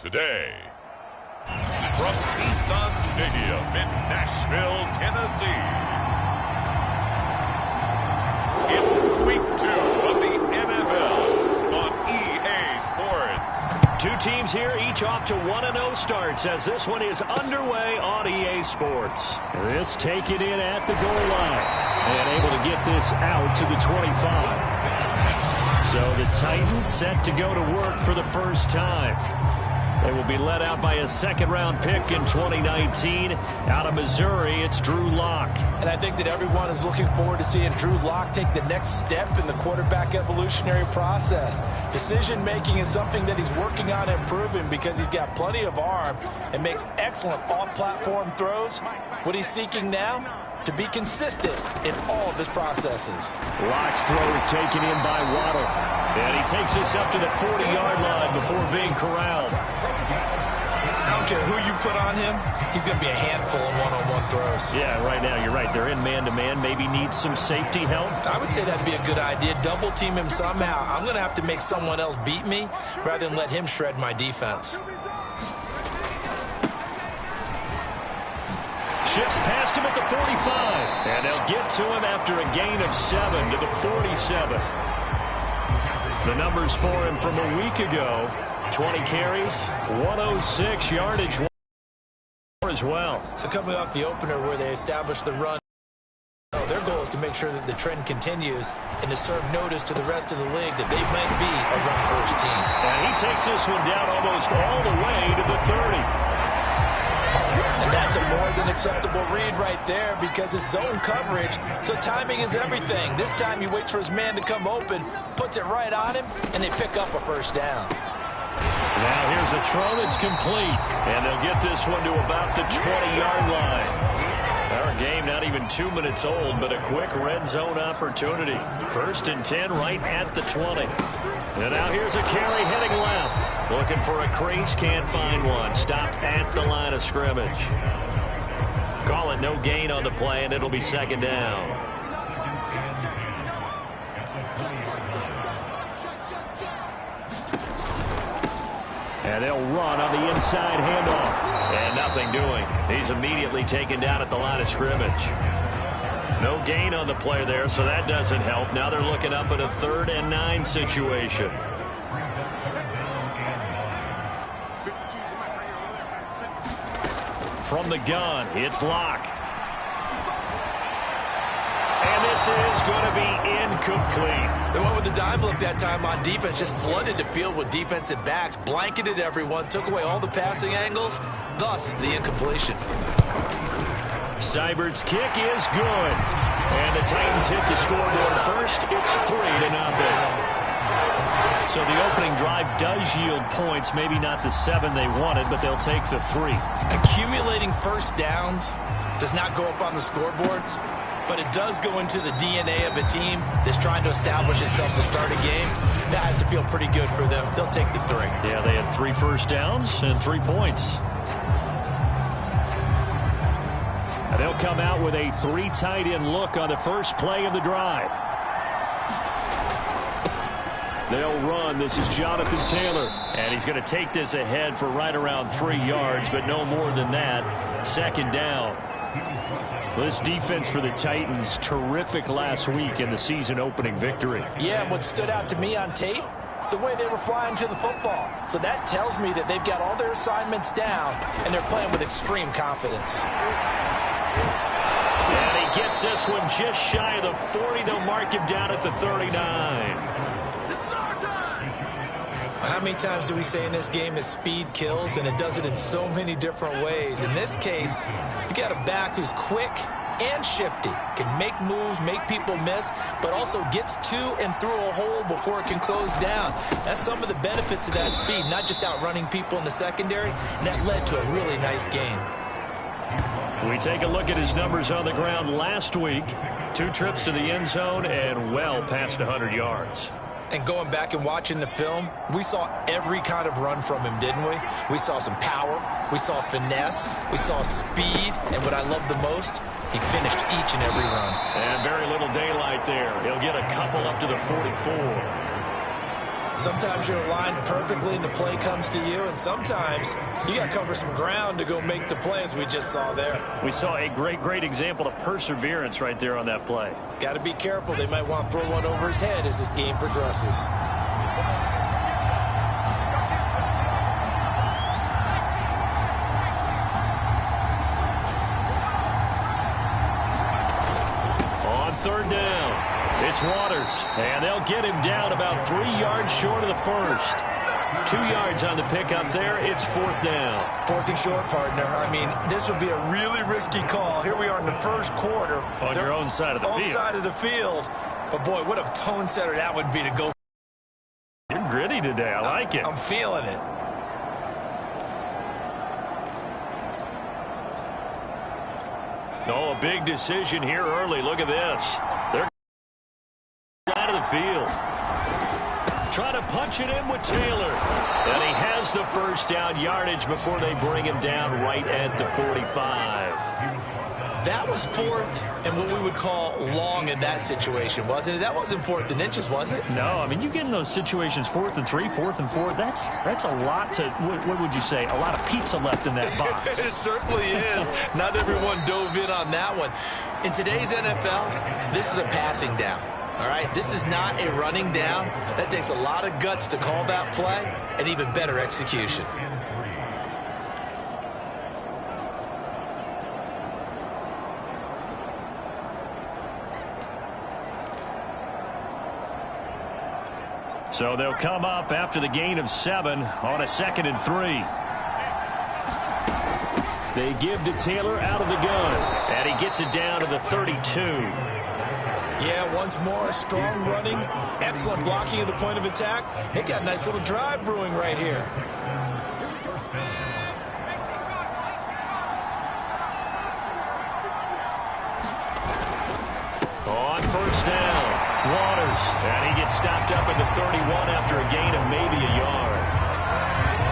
today. From Nissan Stadium in Nashville, Tennessee, it's Week 2 of the NFL on EA Sports. Two teams here, each off to 1-0 starts as this one is underway on EA Sports. This taken in at the goal line and able to get this out to the 25. So the Titans set to go to work for the first time. They will be led out by a second-round pick in 2019. Out of Missouri, it's Drew Lock. And I think that everyone is looking forward to seeing Drew Lock take the next step in the quarterback evolutionary process. Decision-making is something that he's working on improving because he's got plenty of arm and makes excellent off-platform throws. What he's seeking now? To be consistent in all of his processes. Lock's throw is taken in by Waddle. And he takes this up to the 40-yard line before being corralled. I don't care who you put on him, he's going to be a handful in one-on-one throws. Yeah, right now, you're right. They're in man-to-man. Maybe needs some safety help. I would say that'd be a good idea. Double team him somehow. I'm going to have to make someone else beat me rather than let him shred my defense. Shifts past him at the 45. And they'll get to him after a gain of 7 to the 47. The numbers for him from a week ago. 20 carries, 106 yardage as well. So coming off the opener where they established the run, their goal is to make sure that the trend continues and to serve notice to the rest of the league that they might be a run-first team. And he takes this one down almost all the way to the 30. And that's a more than acceptable read right there because it's zone coverage, so timing is everything. This time he waits for his man to come open, puts it right on him, and they pick up a first down. Now here's a throw that's complete, and they'll get this one to about the 20-yard line. Our game not even 2 minutes old, but a quick red zone opportunity. 1st and 10 right at the 20. And now here's a carry heading left. Looking for a crease, can't find one. Stopped at the line of scrimmage. Call it no gain on the play, and it'll be second down. And they'll run on the inside handoff. And nothing doing. He's immediately taken down at the line of scrimmage. No gain on the play there, so that doesn't help. Now they're looking up at a 3rd and 9 situation. From the gun, it's Lock. And this is going to be incomplete. They went with the dime look that time on defense, just flooded the field with defensive backs, blanketed everyone, took away all the passing angles, thus the incompletion. Seibert's kick is good. And the Titans hit the scoreboard first. It's 3-0. So the opening drive does yield points. Maybe not the 7 they wanted, but they'll take the 3. Accumulating first downs does not go up on the scoreboard, but it does go into the DNA of a team that's trying to establish itself to start a game. That has to feel pretty good for them. They'll take the 3. Yeah, they had 3 first downs and 3 points. And they'll come out with a 3 tight end look on the first play of the drive. They'll run. This is Jonathan Taylor. And he's going to take this ahead for right around 3 yards, but no more than that. Second down. This defense for the Titans, terrific last week in the season opening victory. Yeah, what stood out to me on tape, the way they were flying to the football. So that tells me that they've got all their assignments down, and they're playing with extreme confidence. And he gets this one just shy of the 40. They'll mark him down at the 39. How many times do we say in this game that speed kills, and it does it in so many different ways? In this case, you got a back who's quick and shifty, can make moves, make people miss, but also gets to and through a hole before it can close down. That's some of the benefits of that speed, not just outrunning people in the secondary, and that led to a really nice game. We take a look at his numbers on the ground last week. 2 trips to the end zone and well past 100 yards. And going back and watching the film, we saw every kind of run from him, didn't we? We saw some power, we saw finesse, we saw speed, and what I love the most, he finished each and every run. And very little daylight there. He'll get a couple up to the 44. Sometimes you're aligned perfectly and the play comes to you, and sometimes you got to cover some ground to go make the play, as we just saw there. We saw a great example of perseverance right there on that play. Got to be careful. They might want to throw one over his head as this game progresses. Third down. It's Waters, and they'll get him down about 3 yards short of the first. 2 yards on the pickup there. It's fourth down. Fourth and short, partner. I mean, this would be a really risky call. Here we are in the first quarter. On your own side of the field. Own side of the field. But, boy, what a tone setter that would be to go. You're gritty today. I like it. I'm feeling it. Oh, a big decision here early. Look at this. They're out of the field. Trying to punch it in with Taylor. And he has the first down yardage before they bring him down right at the 45. That was fourth and what we would call long in that situation, wasn't it? That wasn't fourth and inches, was it? No, I mean, you get in those situations 4th and 3, 4th and 4. That's a lot to, what would you say, a lot of pizza left in that box. It certainly is. Not everyone dove in on that one. In today's NFL, this is a passing down. All right, this is not a running down. That takes a lot of guts to call that play and even better execution. So they'll come up after the gain of 7 on a 2nd and 3. They give to Taylor out of the gun, and he gets it down to the 32. Yeah, once more, strong running, excellent blocking at the point of attack. They've got a nice little drive brewing right here. On first down, Waters, and he gets stopped up at the 31 after a gain of maybe a yard.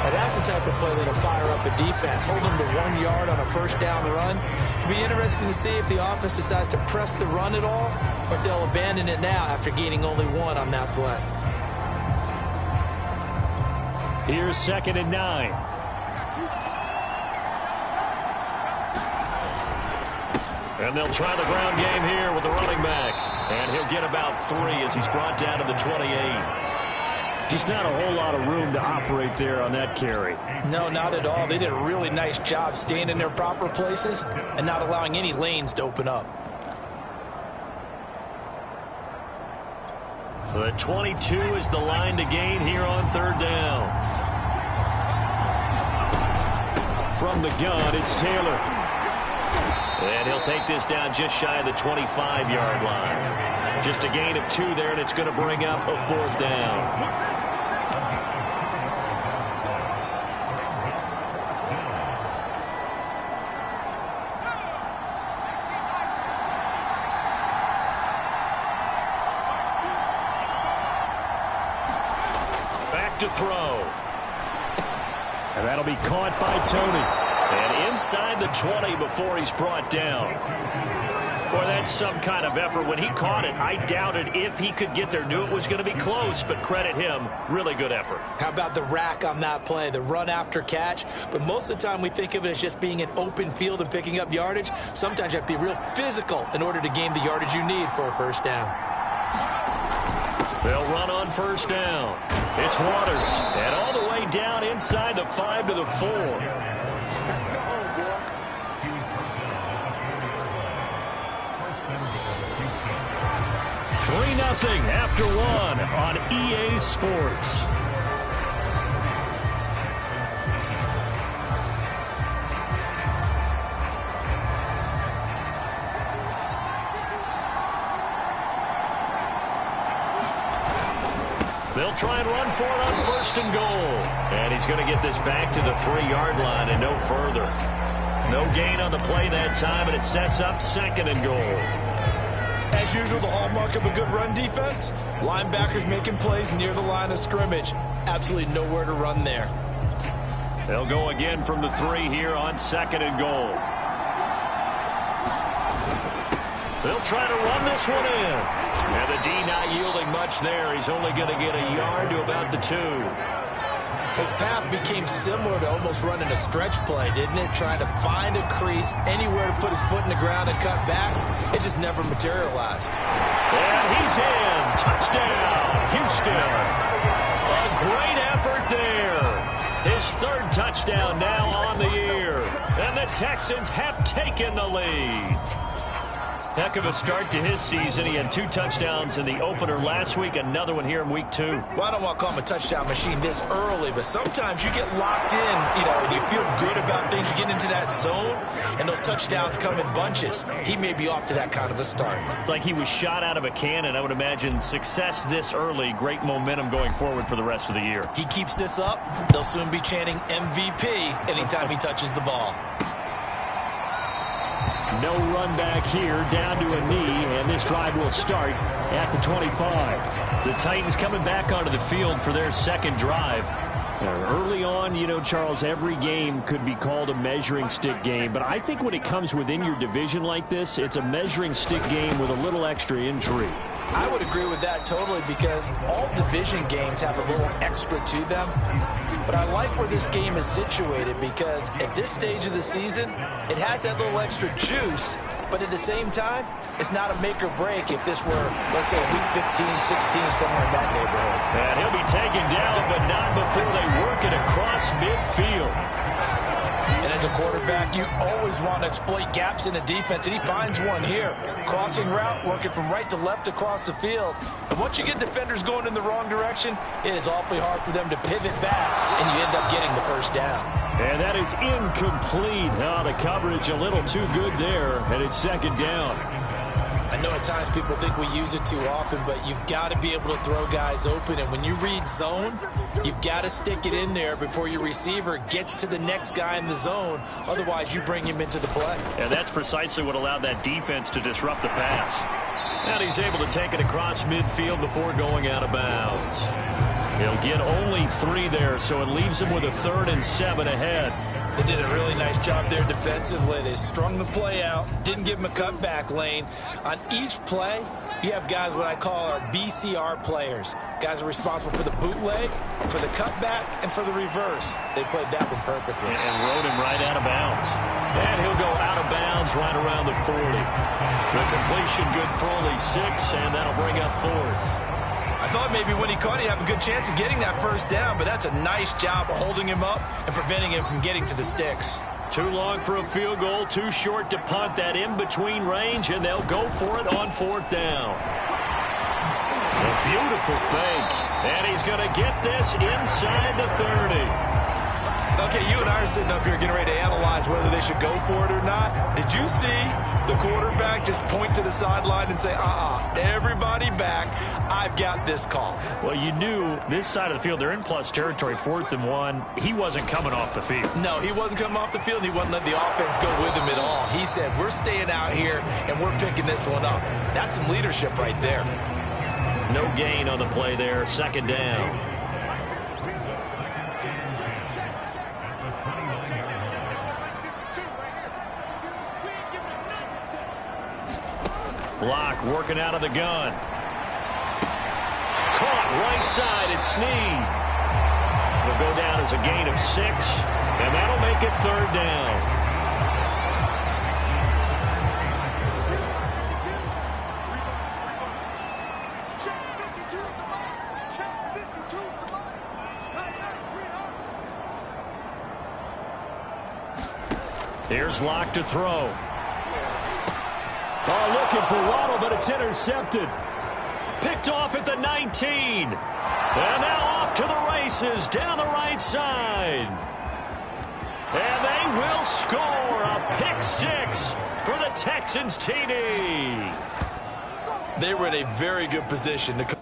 Now that's the type of play that'll fire up a defense. Hold them to 1 yard on a first down run. It'll be interesting to see if the offense decides to press the run at all, or if they'll abandon it now after gaining only 1 on that play. Here's 2nd and 9. And they'll try the ground game here with the running back. And he'll get about 3 as he's brought down to the 28. Just not a whole lot of room to operate there on that carry. No, not at all. They did a really nice job staying in their proper places and not allowing any lanes to open up. The 22 is the line to gain here on third down. From the gun, it's Taylor. And he'll take this down just shy of the 25-yard line. Just a gain of 2 there, and it's going to bring up a 4th down. Back to throw. And that'll be caught by Tony. And inside the 20 before he's brought down. Boy, that's some kind of effort. When he caught it, I doubted if he could get there. Knew it was going to be close, but credit him. Really good effort. How about the rack on that play, the run after catch? But most of the time we think of it as just being an open field and picking up yardage. Sometimes you have to be real physical in order to gain the yardage you need for a first down. They'll run on first down. It's Waters. And all the way down inside the 5 to the 4. 3-0 after 1 on EA Sports. They'll try and run for it on 1st and goal. And he's going to get this back to the 3-yard line and no further. No gain on the play that time, and it sets up 2nd and goal. As usual, the hallmark of a good run defense, linebackers making plays near the line of scrimmage. Absolutely nowhere to run there. They'll go again from the 3 here on 2nd and goal. They'll try to run this one in. And the D not yielding much there. He's only going to get a yard to about the 2. His path became similar to almost running a stretch play, didn't it? Trying to find a crease, anywhere to put his foot in the ground and cut back. It just never materialized. And he's in. Touchdown, Houston. A great effort there. His 3rd touchdown now on the year. And the Texans have taken the lead. Heck of a start to his season. He had 2 touchdowns in the opener last week, another one here in week 2. Well, I don't want to call him a touchdown machine this early, but sometimes you get locked in, and you feel good about things. You get into that zone, and those touchdowns come in bunches. He may be off to that kind of a start. It's like he was shot out of a cannon. I would imagine success this early, great momentum going forward for the rest of the year. He keeps this up, they'll soon be chanting MVP anytime he touches the ball. No run back here, down to a knee, and this drive will start at the 25. The Titans coming back onto the field for their 2nd drive. Early on, Charles, every game could be called a measuring stick game, but I think when it comes within your division like this, it's a measuring stick game with a little extra intrigue. I would agree with that totally, because all division games have a little extra to them. But I like where this game is situated, because at this stage of the season, it has that little extra juice, but at the same time, it's not a make or break if this were, let's say, week 15, 16, somewhere in that neighborhood. And he'll be taken down, but not before they work it across midfield. And as a quarterback, you always want to exploit gaps in the defense, and he finds one here. Crossing route, working from right to left across the field. And once you get defenders going in the wrong direction, it is awfully hard for them to pivot back, and you end up getting the 1st down. And that is incomplete. The coverage a little too good there, and it's 2nd down. I know at times people think we use it too often, but you've got to be able to throw guys open. And when you read zone, you've got to stick it in there before your receiver gets to the next guy in the zone. Otherwise, you bring him into the play. And that's precisely what allowed that defense to disrupt the pass. And he's able to take it across midfield before going out of bounds. He'll get only 3 there, so it leaves him with a 3rd and 7 ahead. They did a really nice job there defensively. They strung the play out, didn't give him a cutback lane. On each play, you have guys what I call our BCR players. Guys are responsible for the bootleg, for the cutback, and for the reverse. They played that one perfectly. And rode him right out of bounds. And he'll go out of bounds right around the 40. The completion good for only 6, and that'll bring up 4th. I thought maybe when he caught it, he'd have a good chance of getting that 1st down, but that's a nice job of holding him up and preventing him from getting to the sticks. Too long for a field goal, too short to punt. That in-between range, and they'll go for it on 4th down. A beautiful fake, and he's going to get this inside the 30. Okay, you and I are sitting up here getting ready to analyze whether they should go for it or not. Did you see the quarterback just point to the sideline and say, everybody back, I've got this call? Well, you knew this side of the field, they're in plus territory, 4th and 1. He wasn't coming off the field. No, he wasn't coming off the field. He wasn't letting the offense go with him at all. He said, we're staying out here, and we're picking this one up. That's some leadership right there. No gain on the play there, 2nd down. Block working out of the gun. Caught right side at Snead. It'll go down as a gain of 6, and that'll make it 3rd down. Here's Locke to throw. Looking for Waddle, but it's intercepted. Picked off at the 19. And now off to the races down the right side. And they will score a pick 6 for the Texans TD. They were in a very good position to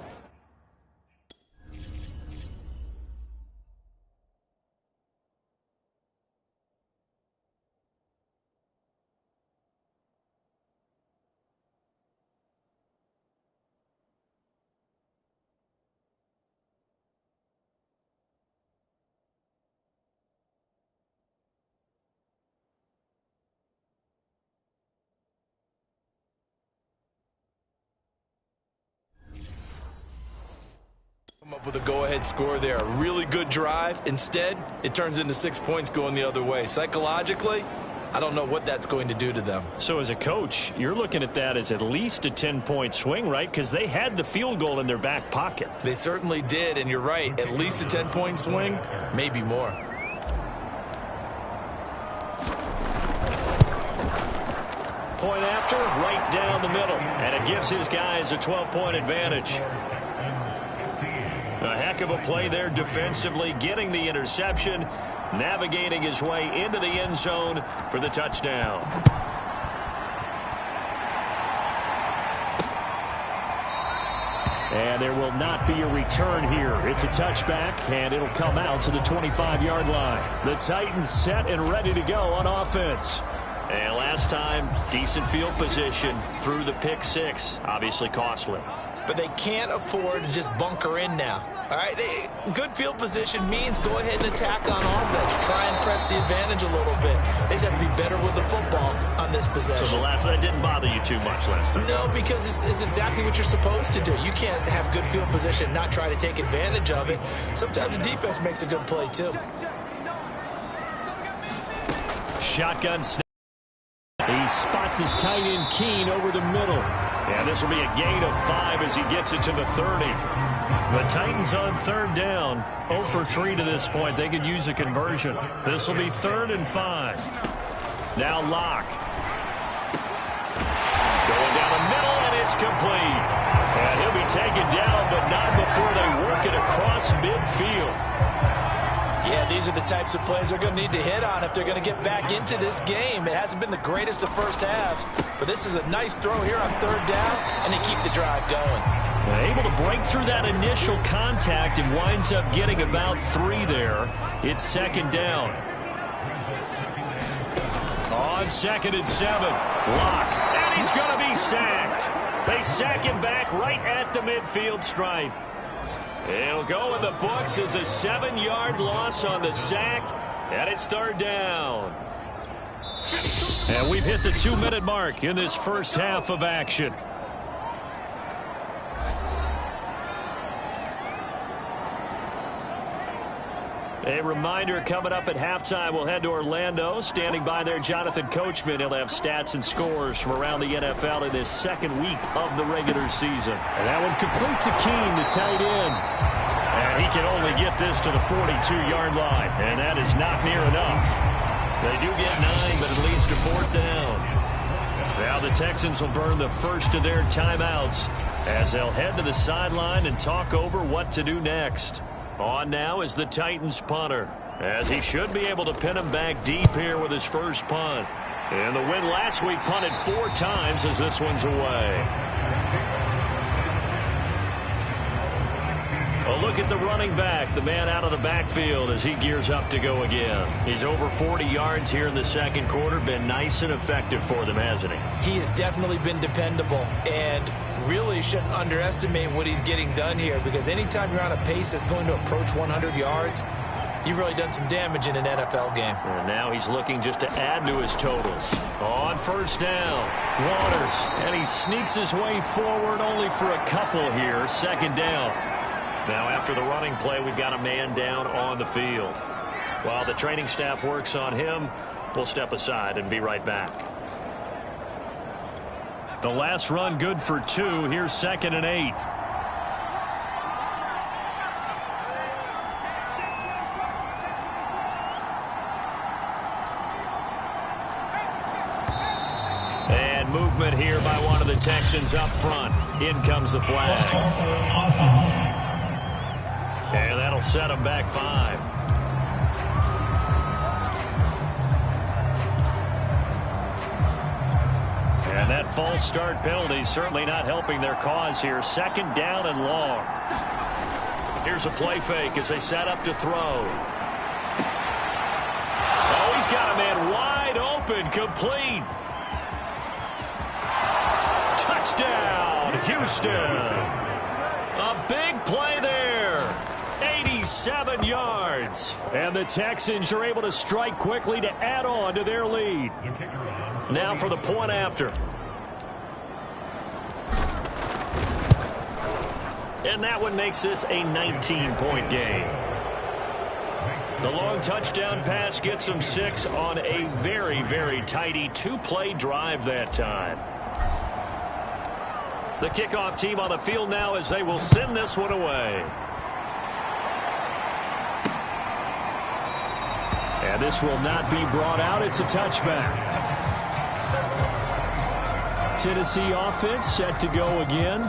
Come up with a go-ahead score there. A really good drive. Instead, it turns into 6 points going the other way. Psychologically, I don't know what that's going to do to them. So as a coach, you're looking at that as at least a 10-point swing, right? Because they had the field goal in their back pocket. They certainly did, and you're right. At least a 10-point swing, maybe more. Point after, right down the middle. And it gives his guys a 12-point advantage. A heck of a play there defensively, getting the interception, navigating his way into the end zone for the touchdown. And there will not be a return here. It's a touchback, and it'll come out to the 25-yard line. The Titans set and ready to go on offense. And last time, decent field position through the pick six. Obviously costly. But they can't afford to just bunker in now. All right, good field position means go ahead and attack on offense. Try and press the advantage a little bit. They just have to be better with the football on this possession. So that didn't bother you too much last time? No, because it's exactly what you're supposed to do. You can't have good field position and not try to take advantage of it. Sometimes the defense makes a good play, too. Shotgun snap. He spots his tight end Keene over the middle. And this will be a gain of 5 as he gets it to the 30. The Titans on third down. 0 for 3 to this point. They could use a conversion. This will be 3rd and 5. Now Locke. Going down the middle, and it's complete. And he'll be taken down, but not before they work it across midfield. Yeah, these are the types of plays they're going to need to hit on if they're going to get back into this game. It hasn't been the greatest of first halves, but this is a nice throw here on third down, and they keep the drive going. Able to break through that initial contact and winds up getting about 3 there. It's 2nd down. On 2nd and 7, Locke, and he's going to be sacked. They sack him back right at the midfield stripe. It'll go in the books as a 7-yard loss on the sack, and it's 3rd down. And we've hit the 2-minute mark in this first half of action. A reminder, coming up at halftime, we'll head to Orlando. Standing by there, Jonathan Coachman. He'll have stats and scores from around the NFL in this second week of the regular season. And that one complete to Keene, the tight end. And he can only get this to the 42-yard line, and that is not near enough. They do get 9, but it leads to 4th down. Now the Texans will burn the first of their timeouts as they'll head to the sideline and talk over what to do next. On now is the Titans punter, as he should be able to pin him back deep here with his first punt. And the win last week punted 4 times as this one's away. A look at the running back, the man out of the backfield as he gears up to go again. He's over 40 yards here in the second quarter. Been nice and effective for them, hasn't he? He has definitely been dependable, and really shouldn't underestimate what he's getting done here, because anytime you're on a pace that's going to approach 100 yards, you've really done some damage in an NFL game. And now he's looking just to add to his totals. On first down, Waters, and he sneaks his way forward only for a couple here. 2nd down. Now after the running play, we've got a man down on the field. While the training staff works on him, we'll step aside and be right back. The last run good for 2. Here's 2nd and 8. And movement here by one of the Texans up front. In comes the flag. And that'll set him back 5. And that false start penalty certainly not helping their cause here. 2nd down and long. Here's a play fake as they set up to throw. Oh, he's got a man wide open, complete. Touchdown, Houston. A big play there. 87 yards. And the Texans are able to strike quickly to add on to their lead. Now for the point after. And that one makes this a 19-point game. The long touchdown pass gets them 6 on a very, very tidy 2-play drive that time. The kickoff team on the field now as they will send this one away. And this will not be brought out. It's a touchback. Tennessee offense set to go again.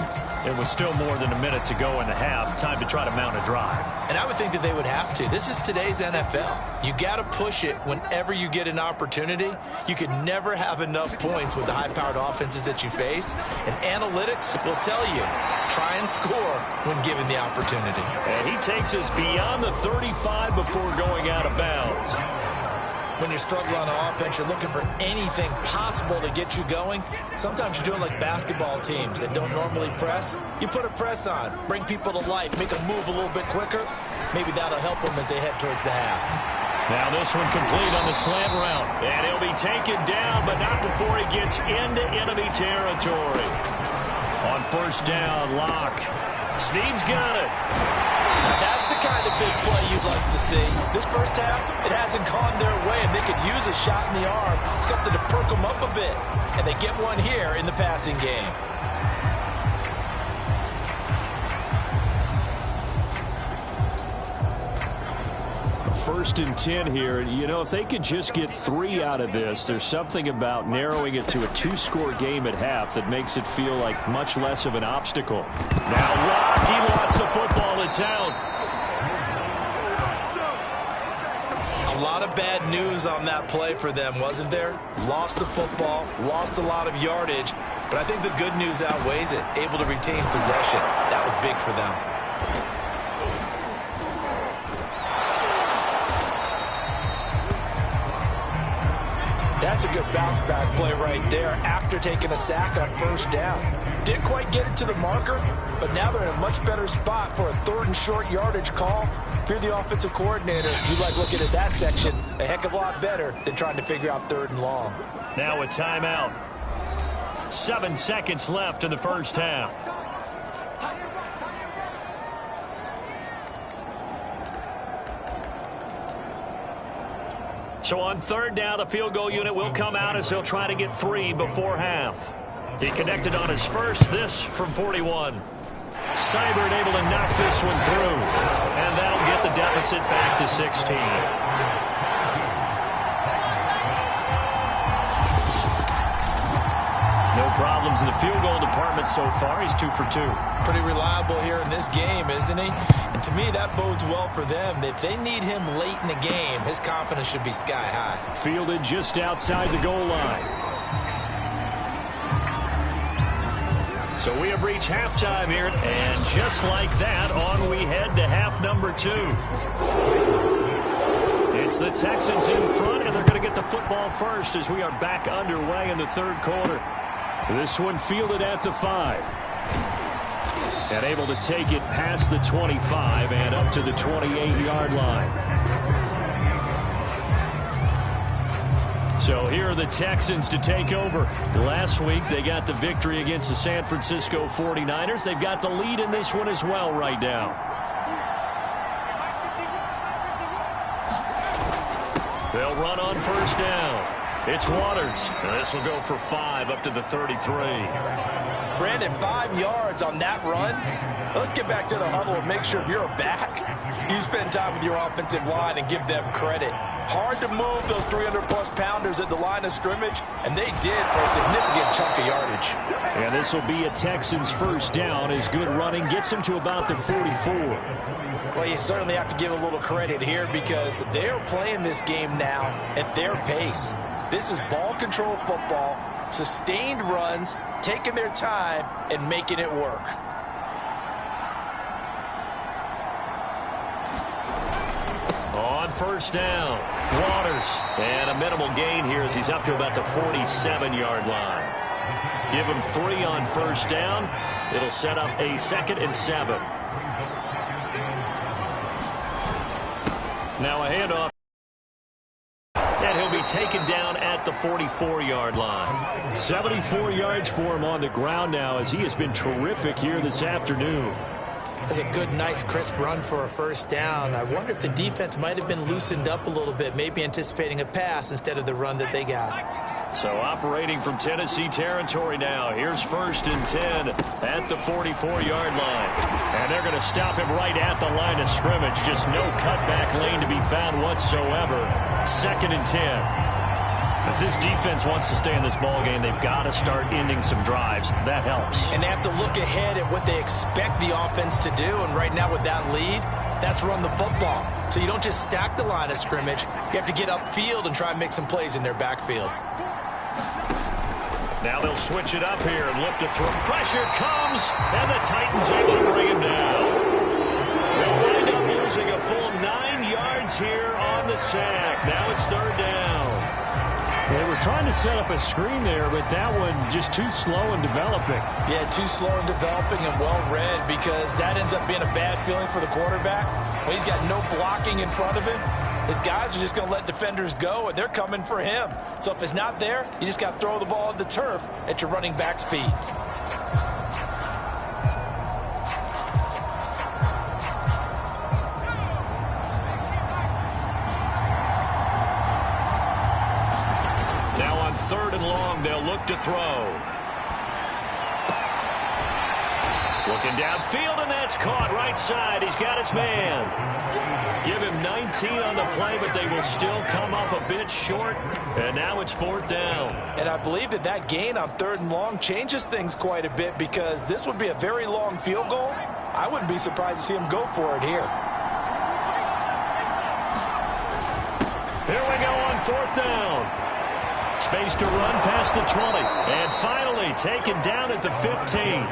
It was still more than a minute to go in the half. Time to try to mount a drive. And I would think that they would have to. This is today's NFL. You got to push it whenever you get an opportunity. You could never have enough points with the high-powered offenses that you face. And analytics will tell you, try and score when given the opportunity. And he takes us beyond the 35 before going out of bounds. When you're struggling on offense, you're looking for anything possible to get you going. Sometimes you do it like basketball teams that don't normally press. You put a press on, bring people to life, make them move a little bit quicker. Maybe that'll help them as they head towards the half. Now this one complete on the slant route. And he'll be taken down, but not before he gets into enemy territory. On first down, Locke. Snead's got it. That's the kind of big play you'd like to see. This first half, it hasn't gone their way, and they could use a shot in the arm, something to perk them up a bit. And they get one here in the passing game. First and 10 here. You know, if they could just get 3 out of this, there's something about narrowing it to a 2-score game at half that makes it feel like much less of an obstacle. Now Locke, he wants the football. It's out. A lot of bad news on that play for them, wasn't there? Lost the football, lost a lot of yardage, but I think the good news outweighs it. Able to retain possession. That was big for them. That's a good bounce back play right there after taking a sack on first down. Didn't quite get it to the marker, but now they're in a much better spot for a 3rd and short yardage call. If you're the offensive coordinator, you like looking at that section a heck of a lot better than trying to figure out 3rd and long. Now a timeout. 7 seconds left in the first half. So on 3rd down, the field goal unit will come out as he'll try to get 3 before half. He connected on his first, this from 41. Seibert able to knock this one through. And that'll get the deficit back to 16. No problems in the field goal department so far. He's 2 for 2. Pretty reliable here in this game, isn't he? And to me, that bodes well for them. If they need him late in the game, his confidence should be sky high. Fielded just outside the goal line. So we have reached halftime here, and just like that, on we head to half number 2. It's the Texans in front, and they're going to get the football first as we are back underway in the 3rd quarter. This one fielded at the 5. And able to take it past the 25 and up to the 28-yard line. So here are the Texans to take over. Last week they got the victory against the San Francisco 49ers. They've got the lead in this one as well right now. They'll run on first down. It's Waters. And this will go for 5 up to the 33. Brandon, 5 yards on that run. Let's get back to the huddle and make sure if you're a back, you spend time with your offensive line and give them credit. Hard to move those 300-plus pounders at the line of scrimmage, and they did for a significant chunk of yardage. And this will be a Texans first down as good running gets them to about the 44. Well, you certainly have to give a little credit here because they're playing this game now at their pace. This is ball control football, sustained runs, taking their time and making it work. On first down, Waters. And a minimal gain here as he's up to about the 47-yard line. Give him 3 on first down. It'll set up a 2nd and 7. Now a handoff. And he'll be taken down at the 44-yard line. 74 yards for him on the ground now as he has been terrific here this afternoon. That's a good, nice, crisp run for a first down. I wonder if the defense might have been loosened up a little bit, maybe anticipating a pass instead of the run that they got. So operating from Tennessee territory now. Here's 1st and 10 at the 44-yard line. And they're going to stop him right at the line of scrimmage. Just no cutback lane to be found whatsoever. 2nd and 10. If this defense wants to stay in this ball game, they've got to start ending some drives. That helps. And they have to look ahead at what they expect the offense to do. And right now with that lead, that's run the football. So you don't just stack the line of scrimmage. You have to get upfield and try and make some plays in their backfield. Now they'll switch it up here and look to throw. Pressure comes, and the Titans able to bring him down. They'll wind up losing a full 9 yards here on the sack. Now it's 3rd down. They were trying to set up a screen there, but that one just too slow in developing. Yeah, too slow in developing and well read, because that ends up being a bad feeling for the quarterback. When he's got no blocking in front of him, his guys are just going to let defenders go, and they're coming for him. So if it's not there, you just got to throw the ball at the turf at your running back speed. They'll look to throw. Looking downfield, and that's caught right side. He's got his man. Give him 19 on the play, but they will still come up a bit short. And now it's 4th down. And I believe that gain on 3rd and long changes things quite a bit, because this would be a very long field goal. I wouldn't be surprised to see him go for it here. Here we go on 4th down. Space to run past the 20. And finally taken down at the 15.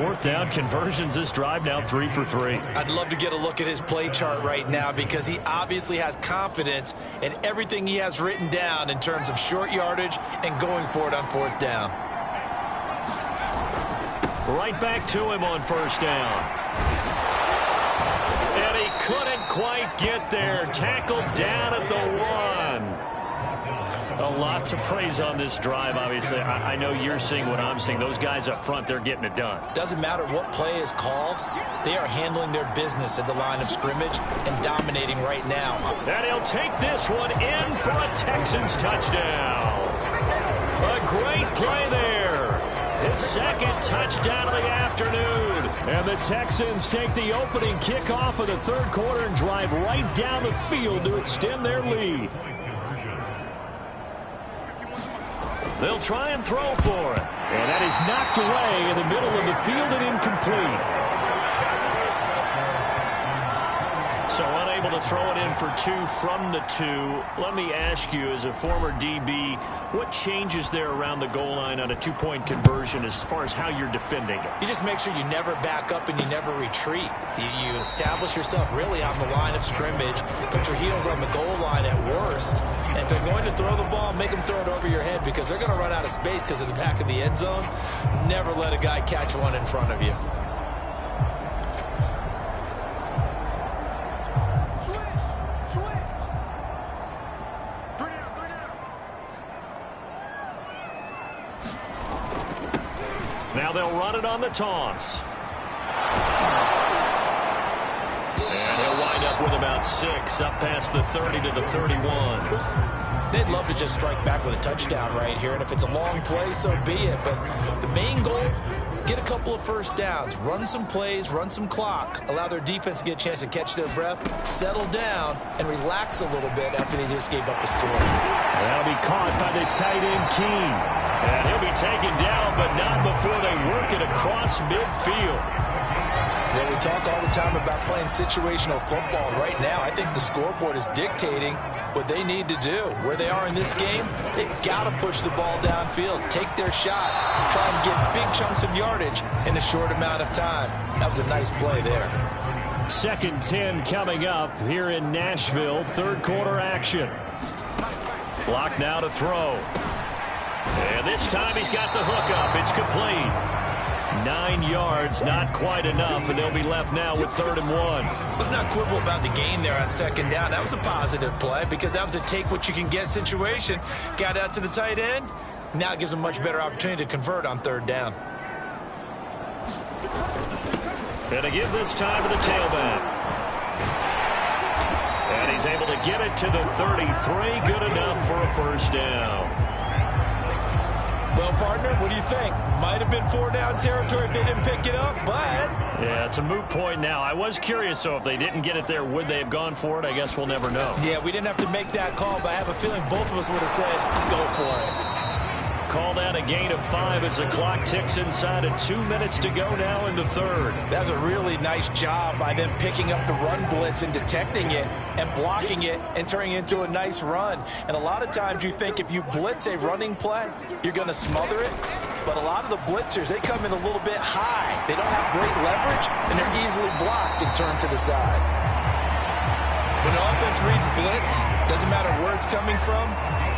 4th down conversions this drive, now 3 for 3. I'd love to get a look at his play chart right now, because he obviously has confidence in everything he has written down in terms of short yardage and going for it on 4th down. Right back to him on 1st down. And he couldn't quite get there. Tackled down at the 1. A lot to praise on this drive, obviously. I know you're seeing what I'm seeing. Those guys up front, they're getting it done. Doesn't matter what play is called. They are handling their business at the line of scrimmage and dominating right now. And he'll take this one in for a Texans touchdown. A great play there. His 2nd touchdown of the afternoon. And the Texans take the opening kickoff of the 3rd quarter and drive right down the field to extend their lead. They'll try and throw for it. And that is knocked away in the middle of the field and incomplete. So unable to throw it in for 2 from the 2. Let me ask you, as a former DB, what changes there around the goal line on a 2-point conversion as far as how you're defending it? You just make sure you never back up and you never retreat. You establish yourself really on the line of scrimmage, put your heels on the goal line at worst, and if they're going to throw the ball, make them throw it over your head, because they're going to run out of space because of the back of the end zone. Never let a guy catch one in front of you. Now they'll run it on the toss. And he'll wind up with about 6, up past the 30 to the 31. They'd love to just strike back with a touchdown right here, and if it's a long play, so be it. But the main goal, get a couple of first downs, run some plays, run some clock, allow their defense to get a chance to catch their breath, settle down, and relax a little bit after they just gave up a score. That'll be caught by the tight end, King. And he'll be taken down, but not before they work it across midfield. Yeah, we talk all the time about playing situational football. Right now, I think the scoreboard is dictating what they need to do. Where they are in this game, they've got to push the ball downfield, take their shots, try and get big chunks of yardage in a short amount of time. That was a nice play there. 2nd 10 coming up here in Nashville. 3rd quarter action. Block now to throw. And this time he's got the hook up. It's complete. 9 yards, not quite enough, and they'll be left now with 3rd and 1. Let's not quibble about the gain there on 2nd down. That was a positive play, because that was a take-what-you-can-get situation. Got out to the tight end. Now it gives them a much better opportunity to convert on 3rd down. And to give this time to the tailback. And he's able to get it to the 33. Good enough for a first down. Well, partner, what do you think? Might have been 4-down territory if they didn't pick it up, but... Yeah, it's a moot point now. I was curious, so if they didn't get it there, would they have gone for it? I guess we'll never know. Yeah, we didn't have to make that call, but I have a feeling both of us would have said, go for it. Called out a gain of 5 as the clock ticks inside of 2 minutes to go now in the third. That's a really nice job by them picking up the run blitz and detecting it and blocking it and turning it into a nice run. And a lot of times you think if you blitz a running play, you're going to smother it. But a lot of the blitzers, they come in a little bit high. They don't have great leverage, and they're easily blocked and turned to the side. When the offense reads blitz, doesn't matter where it's coming from,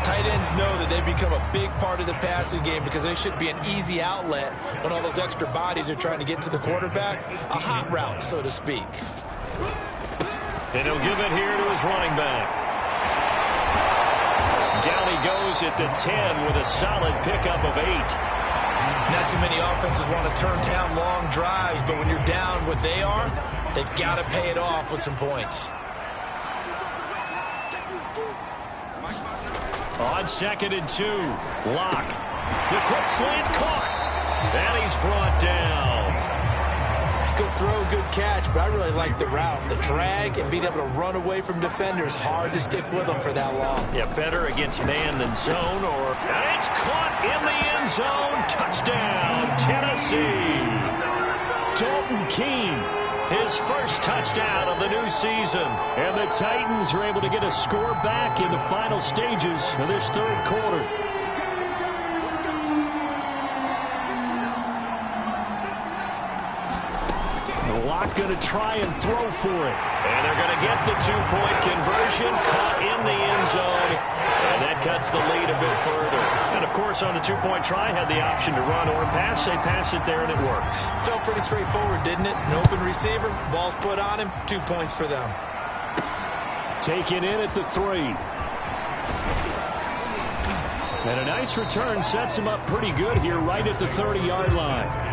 tight ends know that they become a big part of the passing game because they should be an easy outlet when all those extra bodies are trying to get to the quarterback. A hot route, so to speak. And he'll give it here to his running back. Down he goes at the 10 with a solid pickup of 8. Not too many offenses want to turn down long drives, but when you're down what they are, they've got to pay it off with some points. On 2nd and 2, Locke. The quick slant caught. And he's brought down. Good throw, good catch, but I really like the route. The drag and being able to run away from defenders, hard to stick with them for that long. Yeah, better against man than zone, and it's caught in the end zone. Touchdown, Tennessee. Dalton Keene, his first touchdown of the new season. And the Titans are able to get a score back in the final stages of this third quarter. Locke going to try and throw for it. And they're going to get the 2-point conversion, caught in the end zone. And that cuts the lead a bit further. And, of course, on the 2-point try, had the option to run or pass. They pass it there, and it works. Felt pretty straightforward, didn't it? An open receiver, ball's put on him, 2 points for them. Taken in at the 3. And a nice return sets him up pretty good here right at the 30-yard line.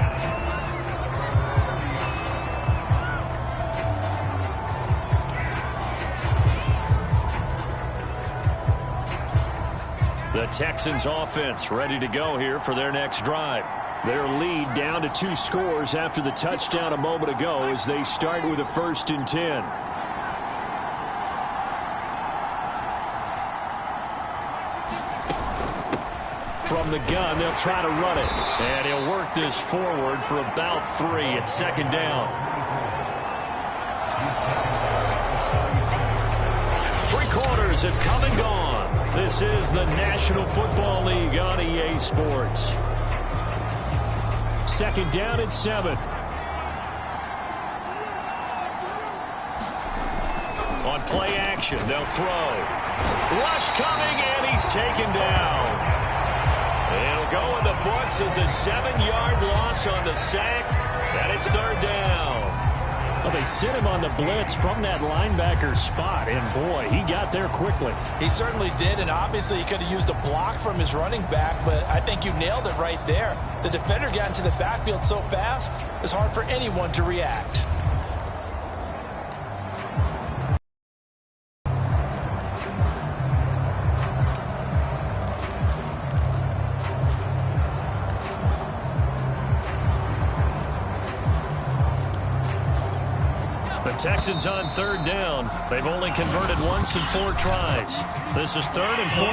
The Texans offense ready to go here for their next drive. Their lead down to 2 scores after the touchdown a moment ago as they start with a 1st and 10. From the gun, they'll try to run it. And he'll work this forward for about 3 at 2nd down. 3 quarters have come and gone. This is the National Football League on EA Sports. 2nd down and 7. On play action, they'll throw. Rush coming, and he's taken down. It'll go in the books as a 7-yard loss on the sack, and it's 3rd down. Well, they sent him on the blitz from that linebacker spot, and boy, he got there quickly. He certainly did, and obviously he could have used a block from his running back, but I think you nailed it right there. The defender got into the backfield so fast, it's hard for anyone to react. Texans on 3rd down. They've only converted once in 4 tries. This is 3rd and 14.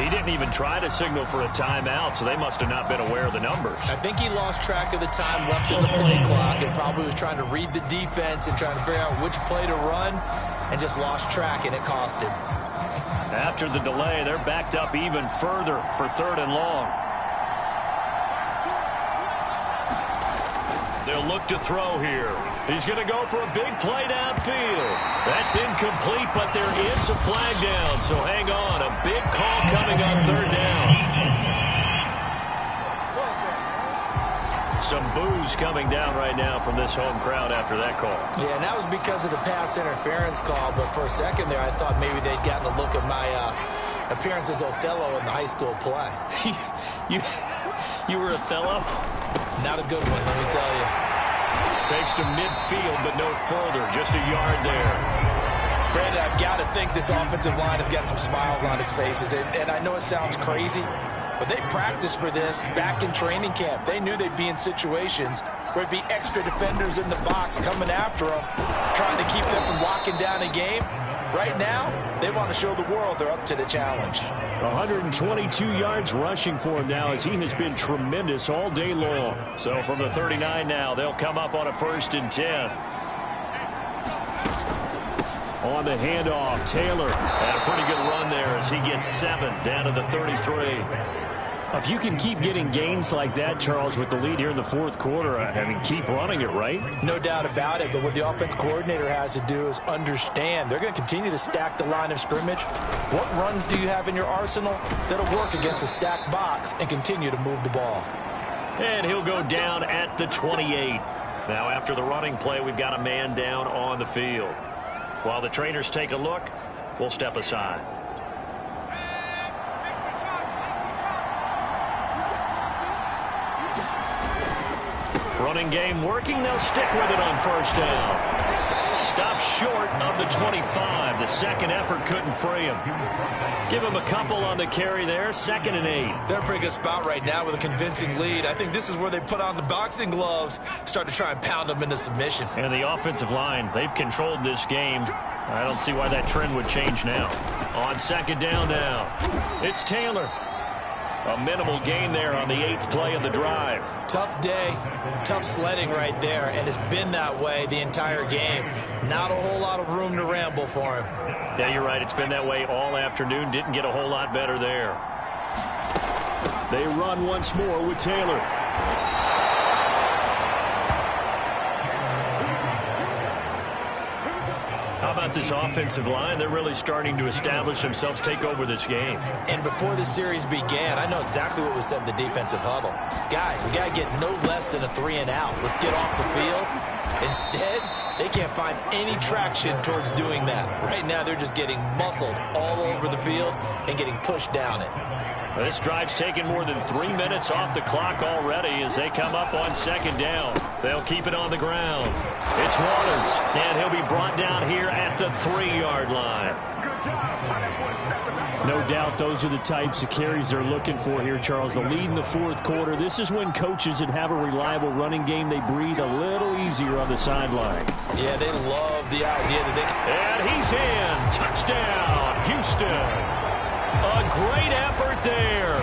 He didn't even try to signal for a timeout, so they must have not been aware of the numbers. I think he lost track of the time left in the play clock and probably was trying to read the defense and trying to figure out which play to run and just lost track, and it cost him. After the delay, they're backed up even further for 3rd and long. They'll look to throw here. He's going to go for a big play downfield. That's incomplete, but there is a flag down, so hang on. A big call coming on 3rd down. Some boos coming down right now from this home crowd after that call. Yeah, and that was because of the pass interference call, but for a second there I thought maybe they'd gotten a look at appearance as Othello in the high school play. You were Othello? Not a good one, let me tell you. Takes to midfield, but no further. Just a yard there. Brandon, I've got to think this offensive line has got some smiles on its faces. And I know it sounds crazy, but they practiced for this back in training camp. They knew they'd be in situations where it'd be extra defenders in the box coming after them, trying to keep them from locking down a game. Right now, they want to show the world they're up to the challenge. 122 yards rushing for him now, as he has been tremendous all day long. So from the 39 now, they'll come up on a 1st and 10. On the handoff, Taylor had a pretty good run there as he gets 7 down to the 33. If you can keep getting gains like that, Charles, with the lead here in the 4th quarter, I mean, keep running it, right? No doubt about it, but what the offense coordinator has to do is understand they're going to continue to stack the line of scrimmage. What runs do you have in your arsenal that'll work against a stacked box and continue to move the ball? And he'll go down at the 28. Now, after the running play, we've got a man down on the field. While the trainers take a look, we'll step aside. Running game working. They'll stick with it on 1st down. Stopped short of the 25. The second effort couldn't free him. Give him a couple on the carry there. 2nd and 8. They're in a pretty good spot right now with a convincing lead. I think this is where they put on the boxing gloves, start to try and pound them into submission. And the offensive line, they've controlled this game. I don't see why that trend would change now. On 2nd down now, it's Taylor. A minimal gain there on the 8th play of the drive. Tough day, tough sledding right there, and it's been that way the entire game. Not a whole lot of room to ramble for him. Yeah, you're right. It's been that way all afternoon. Didn't get a whole lot better there. They run once more with Taylor. How about this offensive line? They're really starting to establish themselves, take over this game. And before the series began, I know exactly what was said in the defensive huddle. Guys, we got to get no less than a 3 and out. Let's get off the field. Instead, they can't find any traction towards doing that. Right now, they're just getting muscled all over the field and getting pushed down it. This drive's taken more than 3 minutes off the clock already as they come up on 2nd down. They'll keep it on the ground. It's Waters, and he'll be brought down here at the 3-yard line. No doubt those are the types of carries they're looking for here, Charles. The lead in the 4th quarter. This is when coaches that have a reliable running game, they breathe a little easier on the sideline. Yeah, they love the idea that they can. And he's in. Touchdown, Houston. A great effort there.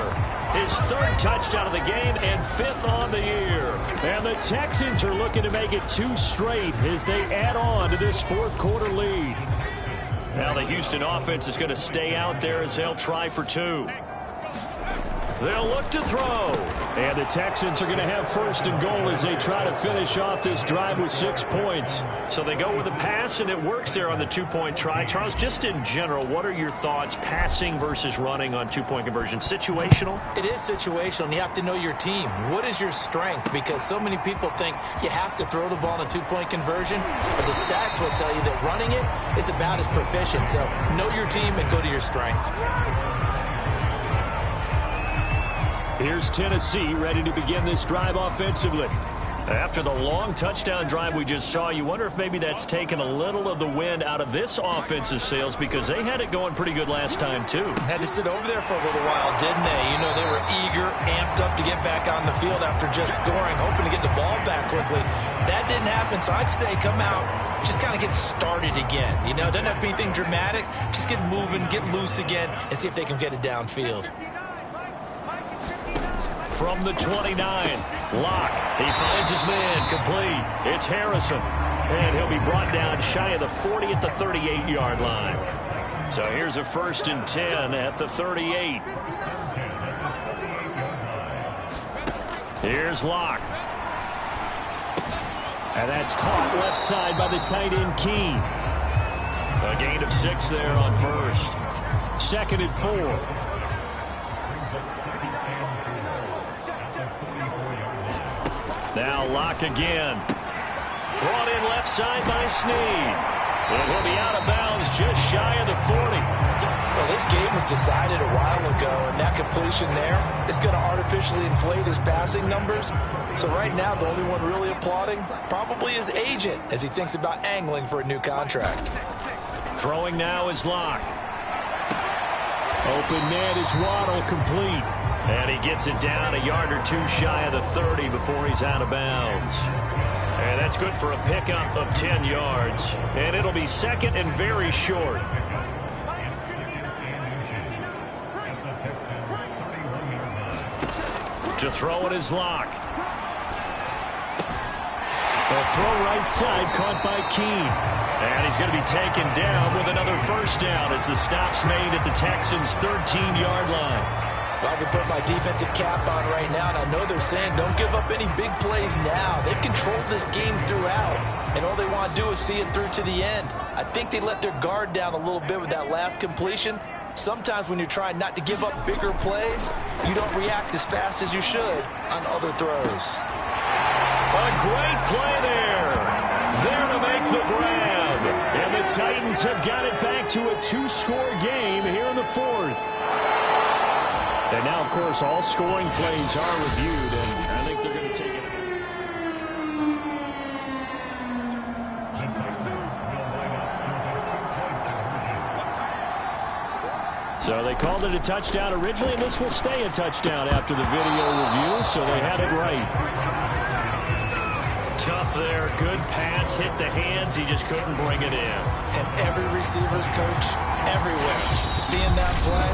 His 3rd touchdown of the game and 5th on the year. And the Texans are looking to make it 2 straight as they add on to this 4th quarter lead. Now the Houston offense is going to stay out there as they'll try for 2. They'll look to throw. And the Texans are going to have 1st and goal as they try to finish off this drive with 6 points. So they go with a pass, and it works there on the 2-point try. Charles, just in general, what are your thoughts passing versus running on 2-point conversion? Situational? It is situational, and you have to know your team. What is your strength? Because so many people think you have to throw the ball in a 2-point conversion, but the stats will tell you that running it is about as proficient. So know your team and go to your strength. Here's Tennessee ready to begin this drive offensively. After the long touchdown drive we just saw, you wonder if maybe that's taken a little of the wind out of this offensive sails because they had it going pretty good last time, too. Had to sit over there for a little while, didn't they? You know, they were eager, amped up to get back on the field after just scoring, hoping to get the ball back quickly. That didn't happen, so I'd say come out, just kind of get started again. You know, doesn't have to be anything dramatic. Just get moving, get loose again, and see if they can get it downfield. From the 29, Locke. He finds his man complete. It's Harrison. And he'll be brought down shy of the 40 at the 38-yard line. So here's a 1st and 10 at the 38. Here's Locke. And that's caught left side by the tight end Keene. A gain of 6 there on 1st. 2nd and 4. Now Locke again. Brought in left side by Snead. And he'll be out of bounds just shy of the 40. Well, this game was decided a while ago, and that completion there is going to artificially inflate his passing numbers. So right now, the only one really applauding probably his agent as he thinks about angling for a new contract. Throwing now is Locke. Open net is Waddle, complete. And he gets it down a yard or two shy of the 30 before he's out of bounds. And that's good for a pickup of 10 yards. And it'll be second and very short. To throw it is Locke. A throw right side caught by Keene. And he's going to be taken down with another first down as the stop's made at the Texans' 13-yard line. Well, I can put my defensive cap on right now, and I know they're saying don't give up any big plays now. They've controlled this game throughout, and all they want to do is see it through to the end. I think they let their guard down a little bit with that last completion. Sometimes when you're trying not to give up bigger plays, you don't react as fast as you should on other throws. A great play there. There to make the grab. And the Titans have got it back to a 2-score game here in the fourth. And now, of course, all scoring plays are reviewed, and I think they're going to take it. So they called it a touchdown originally, and this will stay a touchdown after the video review, so they had it right. Tough there, good pass, hit the hands, he just couldn't bring it in. And every receiver's coach everywhere, seeing that play,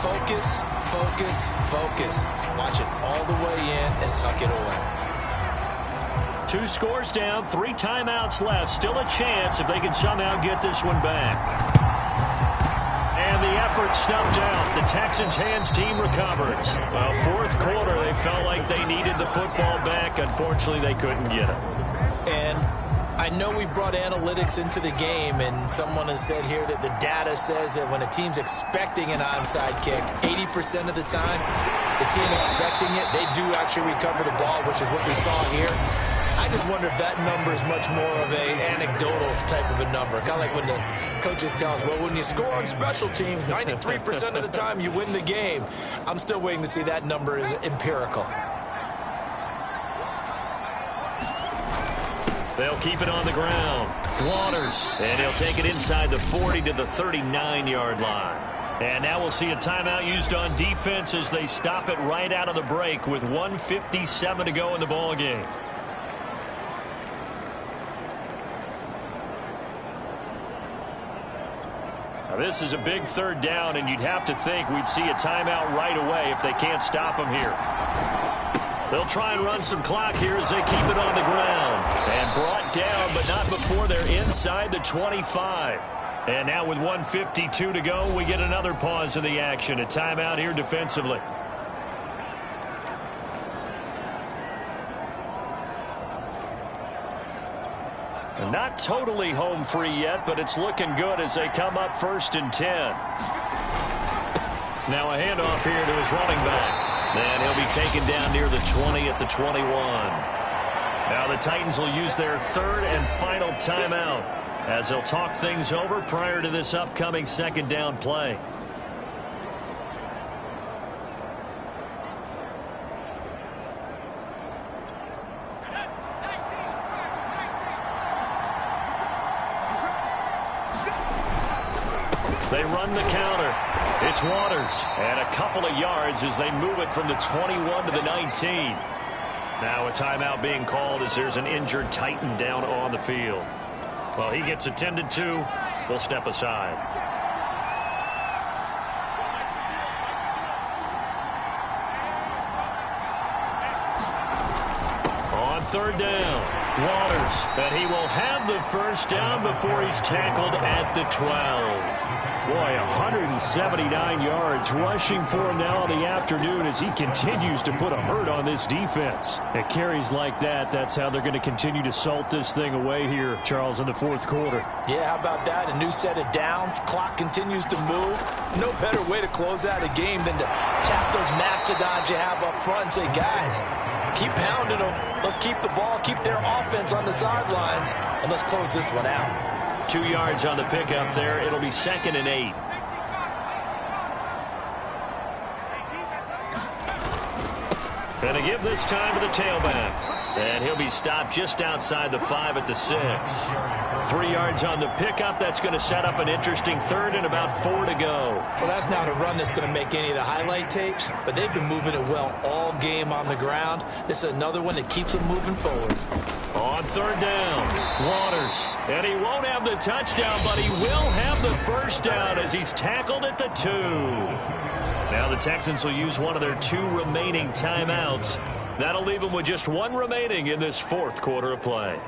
focus, focus, focus. Watch it all the way in and tuck it away. 2 scores down, 3 timeouts left. Still a chance if they can somehow get this one back. And the effort snuffed out. The Texans' hands team recovers. Well, fourth quarter, they felt like they needed the football back. Unfortunately, they couldn't get it. And I know we brought analytics into the game, and someone has said here that the data says that when a team's expecting an onside kick, 80% of the time, the team expecting it, they do actually recover the ball, which is what we saw here. I just wonder if that number is much more of a anecdotal type of a number. Kind of like when the coaches tell us, well, when you score on special teams, 93% of the time you win the game. I'm still waiting to see that number is empirical. They'll keep it on the ground. Waters, and he'll take it inside the 40 to the 39-yard line. And now we'll see a timeout used on defense as they stop it right out of the break with 1:57 to go in the ballgame. Now this is a big third down, and you'd have to think we'd see a timeout right away if they can't stop them here. They'll try and run some clock here as they keep it on the ground. And brought down, but not before they're inside the 25. And now with 1:52 to go, we get another pause in the action. A timeout here defensively. Not totally home free yet, but it's looking good as they come up 1st and 10. Now a handoff here to his running back. And he'll be taken down near the 20 at the 21. Now the Titans will use their 3rd and final timeout as they'll talk things over prior to this upcoming 2nd down play. They run the counter. It's Waters. And a couple of yards as they move it from the 21 to the 19. Now a timeout being called as there's an injured Titan down on the field. Well, he gets attended to. We'll step aside. On 3rd down, Waters, and he will have the first down before he's tackled at the 12. Boy, 179 yards rushing for him now in the afternoon as he continues to put a hurt on this defense. At carries like that, that's how they're going to continue to salt this thing away here, Charles, in the 4th quarter. Yeah, how about that? A new set of downs. Clock continues to move. No better way to close out a game than to tap those mastodons you have up front and say, guys, keep pounding them. Let's keep the ball, keep their offense on the sidelines, and let's close this one out. 2 yards on the pickup there. It'll be 2nd and 8. And to give this time to the tailback. And he'll be stopped just outside the 5 at the 6. 3 yards on the pickup. That's going to set up an interesting 3rd and about 4 to go. Well, that's not a run that's going to make any of the highlight tapes, but they've been moving it well all game on the ground. This is another one that keeps them moving forward. On 3rd down, Waters. And he won't have the touchdown, but he will have the 1st down as he's tackled at the 2. Now the Texans will use one of their 2 remaining timeouts. That'll leave them with just 1 remaining in this 4th quarter of play.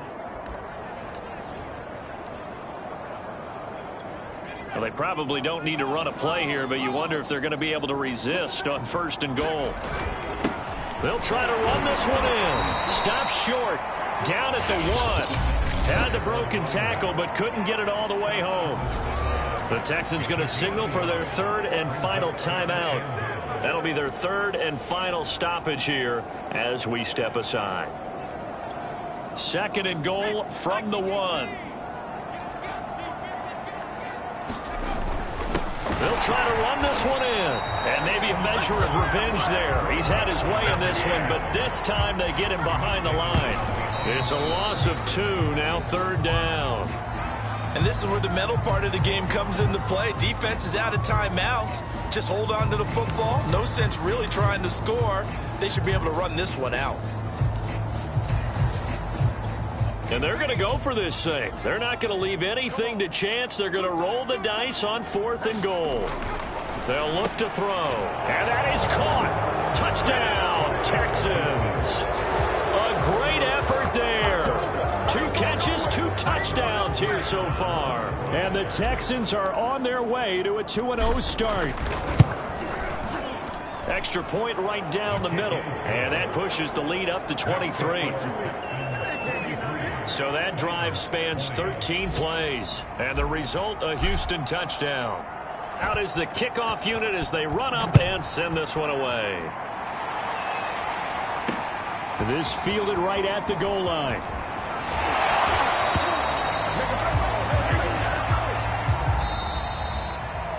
Well, they probably don't need to run a play here, but you wonder if they're going to be able to resist on 1st and goal. They'll try to run this one in. Stop short. Down at the 1. Had the broken tackle, but couldn't get it all the way home. The Texans going to signal for their 3rd and final timeout. That'll be their 3rd and final stoppage here as we step aside. 2nd and goal from the 1. They'll try to run this one in. And maybe a measure of revenge there. He's had his way in this one, but this time they get him behind the line. It's a loss of 2, now 3rd down. And this is where the mental part of the game comes into play. Defense is out of timeouts. Just hold on to the football. No sense really trying to score. They should be able to run this one out. And they're going to go for this thing. They're not going to leave anything to chance. They're going to roll the dice on 4th and goal. They'll look to throw. And that is caught. Touchdown, Texans. A great effort there. 2 catches, 2 touchdowns here so far. And the Texans are on their way to a 2-0 start. Extra point right down the middle. And that pushes the lead up to 23. So that drive spans 13 plays. And the result, a Houston touchdown. Out is the kickoff unit as they run up and send this one away. This fielded right at the goal line.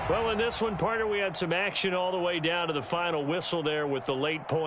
Well, in this one, partner, we had some action all the way down to the final whistle there with the late point.